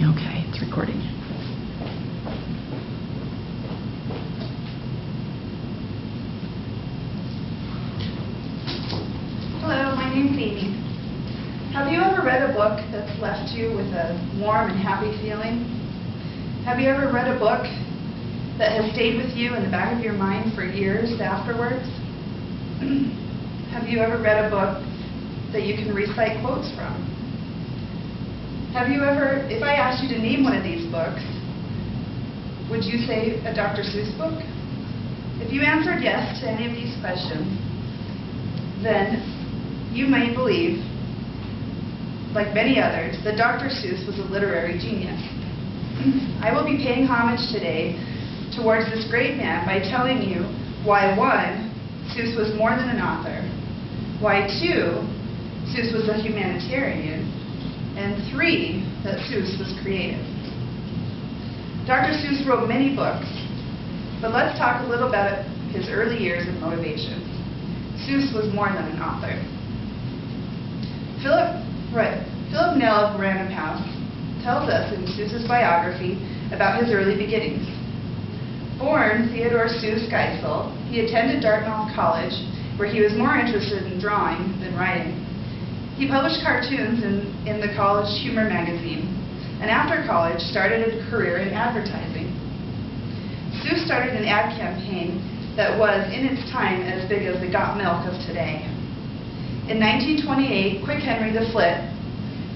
Okay, it's recording. Hello, my name's Amy. Have you ever read a book that's left you with a warm and happy feeling? Have you ever read a book that has stayed with you in the back of your mind for years afterwards? Have you ever read a book that you can recite quotes from? Have you ever, if I asked you to name one of these books, would you say a Dr. Seuss book? If you answered yes to any of these questions, then you may believe, like many others, that Dr. Seuss was a literary genius. I will be paying homage today towards this great man by telling you why, 1, Seuss was more than an author, why, 2, Seuss was a humanitarian, and 3, that Seuss was creative. Dr. Seuss wrote many books, but let's talk a little about his early years and motivations. Seuss was more than an author. Philip Nell of Random House tells us in Seuss's biography about his early beginnings. Born Theodore Seuss Geisel, he attended Dartmouth College, where he was more interested in drawing than writing. He published cartoons in the college humor magazine, and after college started a career in advertising. Seuss started an ad campaign that was, in its time, as big as the Got Milk of today. In 1928, Quick Henry the Flit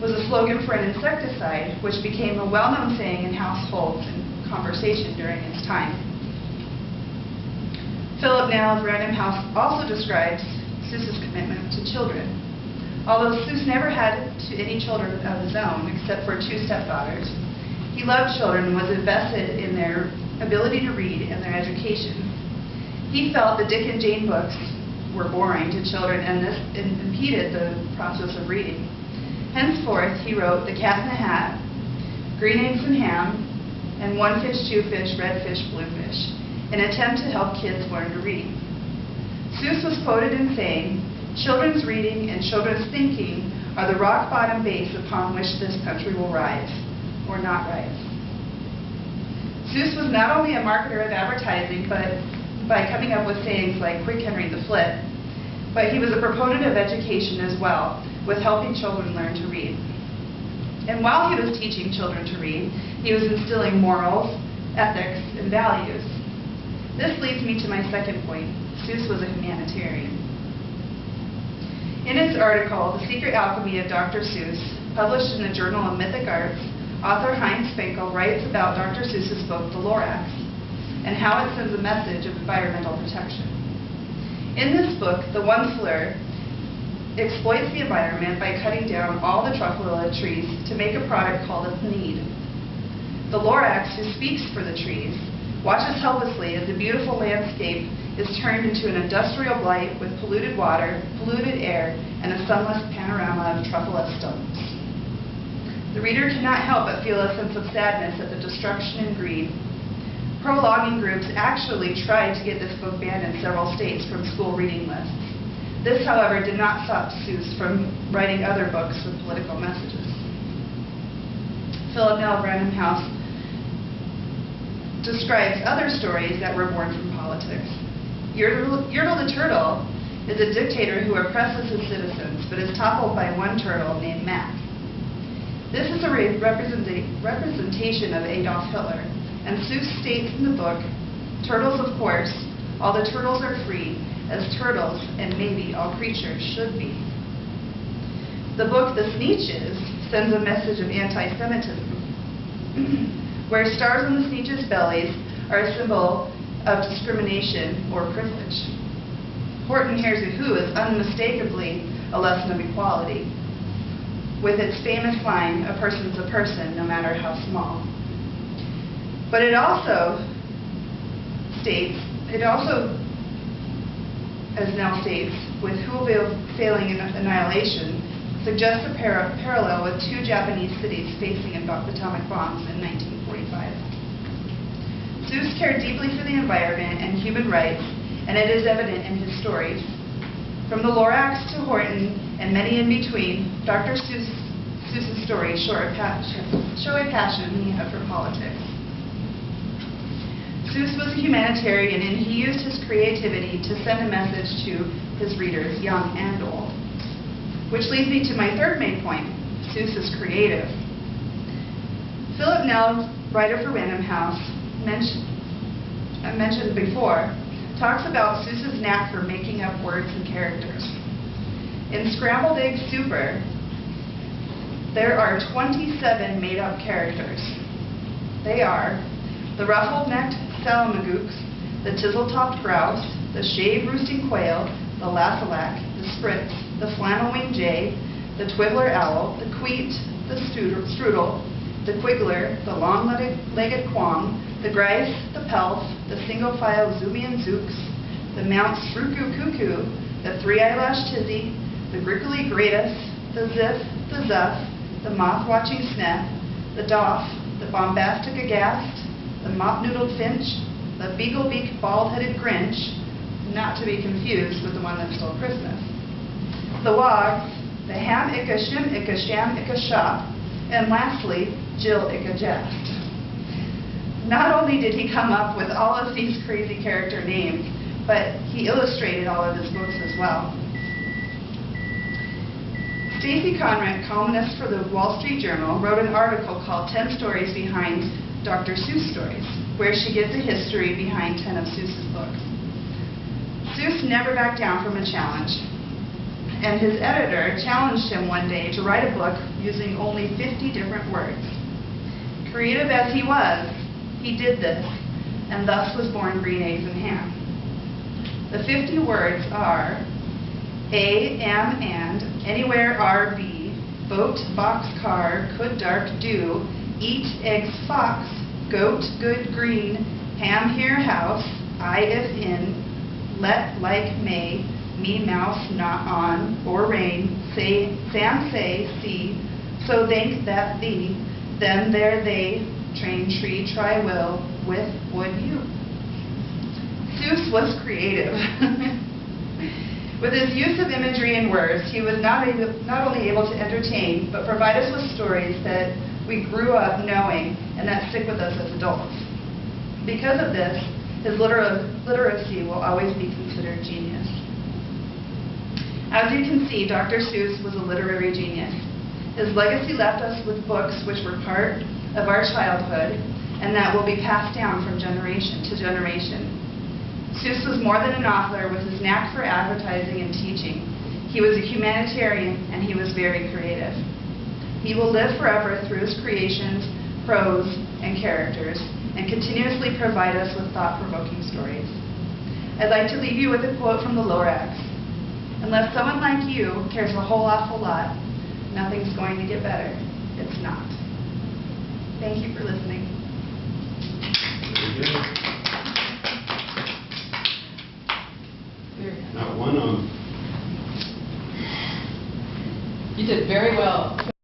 was a slogan for an insecticide, which became a well-known saying in households and conversation during its time. Philip Nell of Random House also describes Seuss's commitment to children. Although Seuss never had any children of his own, except for 2 stepdaughters, he loved children and was invested in their ability to read and their education. He felt the Dick and Jane books were boring to children, and this impeded the process of reading. Henceforth, he wrote The Cat in the Hat, Green Eggs and Ham, and One Fish, Two Fish, Red Fish, Blue Fish, in an attempt to help kids learn to read. Seuss was quoted in saying, "Children's reading and children's thinking are the rock-bottom base upon which this country will rise, or not rise." Seuss was not only a marketer of advertising, but by coming up with sayings like Quick Henry the Flit, but he was a proponent of education as well, with helping children learn to read. And while he was teaching children to read, he was instilling morals, ethics, and values. This leads me to my second point. Seuss was a humanitarian. In his article, The Secret Alchemy of Dr. Seuss, published in the Journal of Mythic Arts, author Heinz Finkel writes about Dr. Seuss's book, The Lorax, and how it sends a message of environmental protection. In this book, the One Fleur exploits the environment by cutting down all the truffula trees to make a product called a thneed. The Lorax, who speaks for the trees, watches helplessly as the beautiful landscape is turned into an industrial blight with polluted water, polluted air, and a sunless panorama of truffula stumps. The reader cannot help but feel a sense of sadness at the destruction and greed. Pro-logging groups actually tried to get this book banned in several states from school reading lists. This, however, did not stop Seuss from writing other books with political messages. Philip Nell of Random House describes other stories that were born from politics. Yertle the Turtle is a dictator who oppresses his citizens, but is toppled by one turtle named Max. This is a representation of Adolf Hitler, and Seuss states in the book, "Turtles, of course, all the turtles are free, as turtles and maybe all creatures should be." The book, The Sneetches, sends a message of anti-Semitism, where stars on the Sneetches' bellies are a symbol of discrimination or privilege. Horton Hears a Who is unmistakably a lesson of equality, with its famous line, "A person's a person, no matter how small." But it also states, as Nell states, with Whoville failing in annihilation, suggests a parallel with 2 Japanese cities facing atomic bombs in 1945. Seuss cared deeply for the environment and human rights, and it is evident in his stories. From the Lorax to Horton and many in between, Dr. Seuss Seuss's stories show a passion he had for politics. Seuss was a humanitarian, and he used his creativity to send a message to his readers, young and old. Which leads me to my third main point: Seuss is creative. Philip Nell, writer for Random House, mentioned before, talks about Seuss's knack for making up words and characters. In Scrambled Egg Super, there are 27 made-up characters. They are the ruffled-necked salamagooks, the chisel-topped grouse, the shaved-roosting quail, the lassalack, the spritz, the flannel-winged jay, the twiggler owl, the queet, the strudel, the quiggler, the long-legged quong, the grice, the pelf, the single-file zoomian zooks, the mounts fruku cuckoo, the three-eyelash tizzy, the grickly gratus, the ziff, the zuff, the moth-watching sneth, the doff, the bombastic aghast, the mop-noodled finch, the beagle-beaked bald-headed grinch, not to be confused with the one that stole Christmas, the wogs, the ham-icka-shim-icka-sham-icka-shop, and lastly, Jill-icka-jest. Not only did he come up with all of these crazy character names, but he illustrated all of his books as well. Stacy Conrad, columnist for the Wall Street Journal, wrote an article called 10 Stories Behind Dr. Seuss Stories, where she gives the history behind 10 of Seuss's books. Seuss never backed down from a challenge, and his editor challenged him one day to write a book using only 50 different words. Creative as he was, he did this, and thus was born Green Eggs and Ham. The 50 words are a, am, and, anywhere, are, be, boat, box, car, could, dark, do, eat, eggs, fox, goat, good, green, ham, here, house, I, if, in, let, like, may, me, mouse, not on, or rain, say, Sam, say, see, so think, that, thee, them, there, they, train, tree, try, will, with, would, you. Seuss was creative. With his use of imagery and words, he was not only able to entertain, but provide us with stories that we grew up knowing and that stick with us as adults. Because of this, his literacy will always be considered genius. As you can see, Dr. Seuss was a literary genius. His legacy left us with books which were part of our childhood and that will be passed down from generation to generation. Seuss was more than an author with his knack for advertising and teaching. He was a humanitarian, and he was very creative. He will live forever through his creations, prose, and characters, and continuously provide us with thought-provoking stories. I'd like to leave you with a quote from the Lorax. Unless someone like you cares a whole awful lot, nothing's going to get better. It's not. Thank you for listening. Very good. Not one on. You did very well.